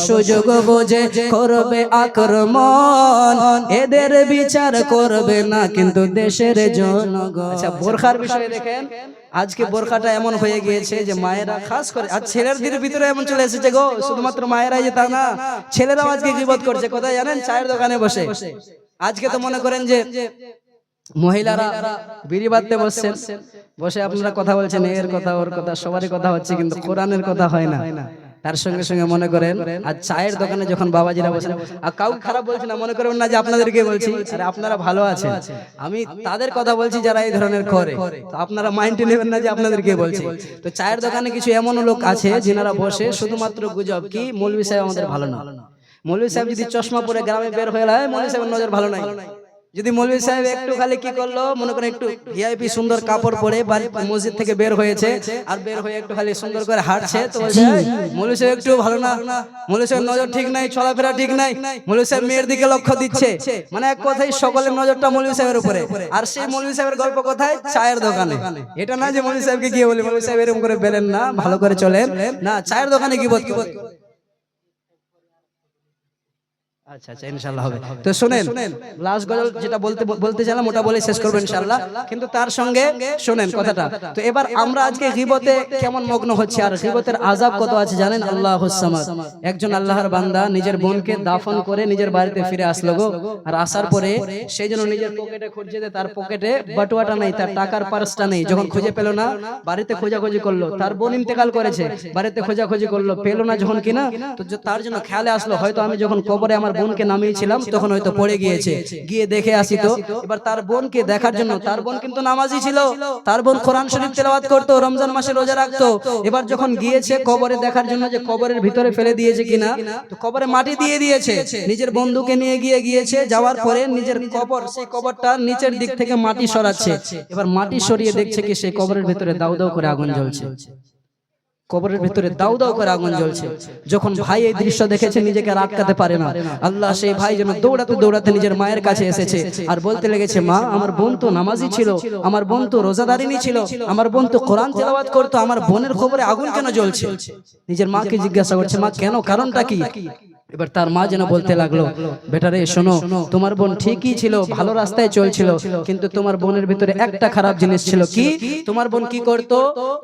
সুযোগ বোঝে করবে আক্রমণ, এদের বিচার করবে না কিন্তু দেশের জনগণ। আচ্ছা, বোরখার বিষয়ে দেখেন, আজকে বোরখাটা এমন হয়ে গিয়েছে যে মায়েরা খাস করে, আর ছেলেদের ভিতরে এমন চলে এসেছে গো, শুধুমাত্র মায়েরাই যে তা না, ছেলেরাও আজকে গীবত করছে। কোথায় জানেন? চায়ের দোকানে বসে। আজকে তো মনে করেন যে মহিলারা বিড়ি বাঁধতে বসছেন, বসে আপনারা কথা বলছেন, এর কথা ওর কথা সবারই কথা হচ্ছে, কিন্তু কোরআনের কথা হয় না। তার সঙ্গে সঙ্গে মনে করেন আর চায়ের দোকানে যখন বাবাজিরা বসেন, আর কাউকে খারাপ বলছি না, মনে করবেন না যে আপনাদেরকে বলছি, আরে আপনারা ভালো আছেন, আমি তাদের কথা বলছি যারা এই ধরনের করে, তো আপনারা মাইন্ডে নেবেন না যে আপনাদেরকে বলছি। তো চায়ের দোকানে কিছু এমন লোক আছে যিনারা বসে শুধুমাত্র গুজব, কি মৌলভী সাহেব আমাদের ভালো না, মৌলভী সাহেব যদি চশমা পরে গ্রামে বের হয়ে যায়, মৌলভী সাহেবের নজর ভালো নাই। যদি মৌলভী সাহেব একটু খালি কি করলো, মনে করেন একটু ভিআইপি সুন্দর কাপড় পরে মসজিদ থেকে বের হয়েছে, আর বের হয়ে একটু খালি সুন্দর করে হাঁটছে, তো মৌলভী সাহেব একটু ভালো না, মৌলভী সাহেব নজর ঠিক নাই, চলাফেরা ঠিক নাই, মৌলভী সাহেব মেয়ের দিকে লক্ষ্য দিচ্ছে, মানে এক কথায় সকলের নজরটা মৌলভী সাহেবের উপরে। আর সেই মৌলভী সাহেবের গল্প কোথায়? চায়ের দোকানে। এটা না যে মৌলভী সাহেবকে গিয়ে বলি মৌলভী সাহেব এরকম করে বেলেন না, ভালো করে চলেন না, চায়ের দোকানে গীবত করে। আচ্ছা আচ্ছা, ইনশাআল্লাহ হবে। তো শুনেন, লাস্ট গজল যেটা বলতে চাইলাম ওটা বলে শেষ করব ইনশাআল্লাহ, কিন্তু তার সঙ্গে শুনেন কথাটা। তো এবার আমরা আজকে গীবতে কেমন মগ্ন হচ্ছে, আর গীবতের আযাব কত আছে জানেন? আল্লাহুস সামাদ, একজন আল্লাহর বান্দা নিজের বোনকে দাফন করে নিজের বাড়িতে ফিরে আসলো গো, আর আসার পরে সেই জন্য নিজের পকেটে খুঁজছে, তার পকেটে বাটুয়াটা নেই, তার টাকার পার্সটা নেই। যখন খুঁজে পেল না, বাড়িতে খোঁজাখুঁজি করলো, তার বোন ইন্তেকাল করেছে, বাড়িতে খোঁজাখুঁজি করলো, পেল না যখন কিনা, তো তার জন্য খেয়ালে আসলো হয়তো আমি যখন কবরে আমার বোনকে নামিয়েছিলাম তখন হয়তো পড়ে গিয়েছে, গিয়ে দেখে আসি। তো এবার তার বোনকে দেখার জন্য, তার বোন কিন্তু নামাজি ছিল, তার বোন কোরআন শরীফ তেলাওয়াত করতো, রমজান মাসে রোজা রাখতো। এবার যখন গিয়েছে কবরে দেখার জন্য যে কবরের ভিতরে ফেলে দিয়েছে কিনা, তো কবরে মাটি দিয়ে দিয়েছে, নিজের বন্ধুকে নিয়ে গিয়েছে, যাওয়ার পরে নিজের কবর, সেই কবরটা নিচের দিক থেকে মাটি সরাচ্ছে। এবার মাটি সরিয়ে দেখছে কি সেই কবরের ভিতরে দাউ দাউ করে আগুন জ্বলছে, কবরের ভিতরে দাউ দাউ করে আগুন জ্বলছে। যখন ভাই এই দৃশ্য দেখেছে, নিজেকে আর আটকাতে পারে না, আল্লাহ সেই ভাই যেন দৌড়াতে দৌড়াতে নিজের মায়ের কাছে এসেছে, আর বলতে লেগেছে, মা, আমার বোন তো নামাজি ছিল, আমার বোন তো রোজাদারিনী ছিল, আমার বোন তো কোরআন তেলাওয়াত করতো, আমার বোনের কবরে আগুন কেন জ্বলছে? নিজের মাকে জিজ্ঞাসা করছে, মা কেন, কারণটা কি? এবার তার মা যেন বলতে লাগলো, বেটা রে শোনো, তোমার বোন ঠিকই ছিল, ভালো রাস্তায় চলছিল, কিন্তু তোমার বোনের ভিতরে একটা খারাপ জিনিস ছিল। কি? তোমার বোন কি করতো?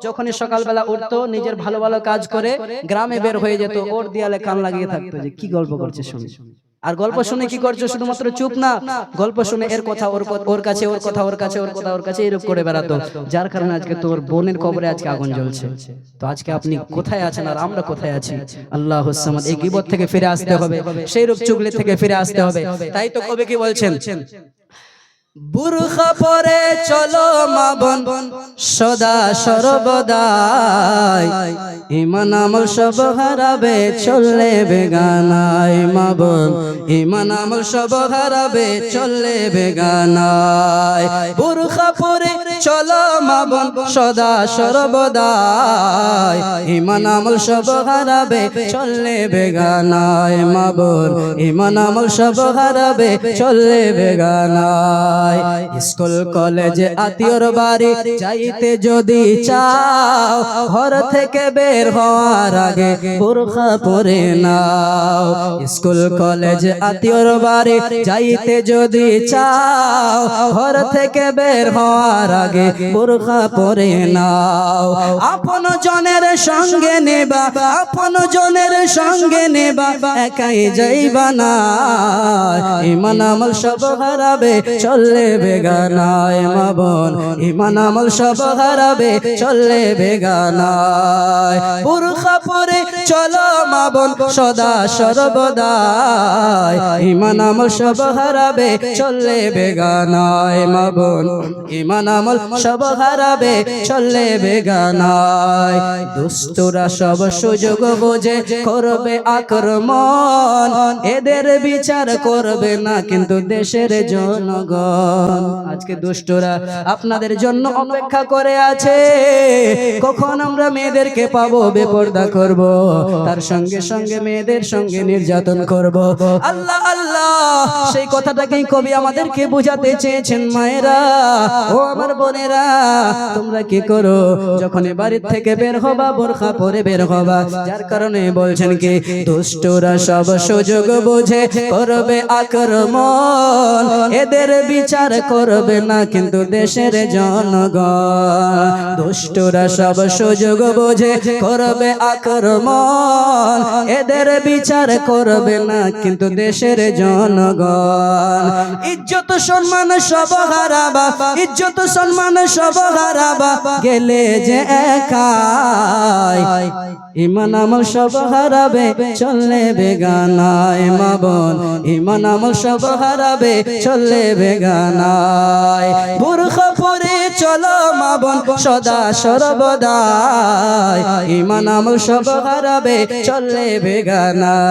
যখনই সকালবেলা উঠতো, নিজের ভালো ভালো কাজ করে গ্রামে বের হয়ে যেত, ওর দেয়ালে কান লাগিয়ে থাকতো যে কি গল্প করছে শুনে। আর গল্প শুনে কি করছো? শুধুমাত্র চুপ না, গল্প শুনে এর কথা ওর কাছে, ওর কথা ওর কাছে, ওর কথা ওর কাছে, এরকম করে বেড়াতো, যার কারণে আজকে তোর বোনের কবরে আজকে আগুন জ্বলছে। তো আজকে আপনি কোথায় আছেন আর আমরা কোথায় আছি? আল্লাহুস সামাদ, এই গীবত থেকে ফিরে আসতে হবে, সেই রূপ চুগলি থেকে ফিরে আসতে হবে। তাই তো কবি কি বলছেন? বুরখা পরে চলো মা বোন সদা সর্বদাই, ঈমান আমল সব হারাবে চললে বেগানায়। মা বোন ঈমান আমল সব হারাবে চললে বেগানায়। বুরখা পরে চলো মা বোন সদা সর্বদাই, ঈমান আমল সব হারাবে চললে বেগানায়। মা বোন ঈমান আমল সব হারাবে চললে বেগানায়। স্কুল কলেজে আত্মীয়র বাড়ি যাইতে যদি চাও, ঘর থেকে বের হওয়ার আগে বোরখা পরে নাও। স্কুল কলেজে আত্মীয়র বাড়ি যাইতে যদি চাও, ঘর থেকে বের হওয়ার আগে বোরখা পরে নাও। আপন জনের সঙ্গে নেবা, আপন জনের সঙ্গে নেবা, একাই যাইবা না, ঈমান আমল সব হারাবে চললে বেগানায়। মা বোন ঈমান আমল সব হারাবে চললে বেগানায়। বুরখা পরে চলো মা বোন সদা সর্বদাই, ঈমান আমল সব হারাবে চললে বেগানায়। মা বোন ঈমান আমল সব হারাবে চললে বেগানায়। দুষ্টরা সব সুযোগ বোঝে করবে আক্রমণ, এদের বিচার করবে না কিন্তু দেশের জনগণ। আজকে দুষ্টরা আপনাদের জন্য অপেক্ষা করে আছে, কখন আমরা মেয়েদেরকে পাবো, বেপরদা করব, তার সঙ্গে সঙ্গে মেয়েদের সঙ্গে নির্যাতন করব। আল্লাহ আল্লাহ, সেই কথাটাকেই কবি আমাদেরকে বোঝাতে চেয়েছেন। মায়েরা, ও আমার বোনেরা, তোমরা কি করো, যখন বাড়ির থেকে বের হবা বোরখা পরে বের হবা, যার কারণে বলছেন কি, দুষ্টরা সব সুযোগ বুঝে করবে আক্রমণ, এদের বিচার করবে না কিন্তু দেশের জনগণ। দুষ্টরা সব সুযোগ বুঝে করবে আক্রমণ, এদের বিচার করবে না কিন্তু দেশের জনগণ। ইজ্জত সম্মান সব হারাবা, ইজ্জত সম্মান সব হারাবা, গেলে যে একাই, ইমান আমল সব হারাবে চললে বেগানায়। মা বোন, ইমান আমল সব হারাবে চললে বেগানায়। বুরখা পরে চলো মা বোন সদা সর্বদা, ইমান আমল সব হারাবে চললে বেগানায়।